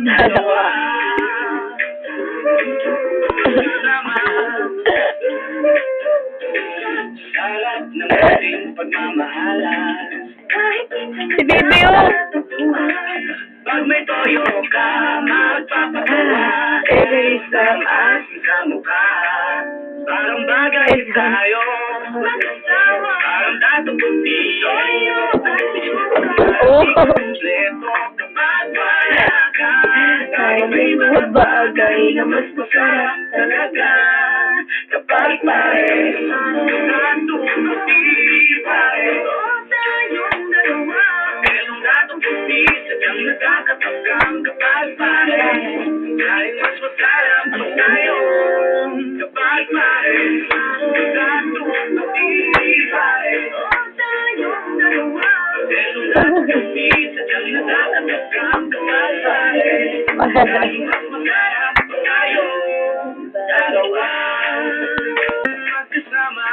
Dalawa. Sarap ng ating pagmamahalan. Si Baby yun. Pag may toyo ka, magpapagawa. Erase ang asin sa mukha. Parang bagay tayo magkasama. Parang datong puti. Toyo Oh. kompleto kapag wala ka. Kahit may mga bagay na mas masarap talaga. Kapag pares, natulog di pares. Tayong dalawa. Merong datong puti, sadyang nakakatagang kapag pares. Kahit mas masarap pa tayo. Kapag pares, natulog di pares. Tayong dalawa. Merong datong puti, sadyang nakakatagang kapag pares. Kahit mas masarap pa tayo. Dalawa. Magkasama.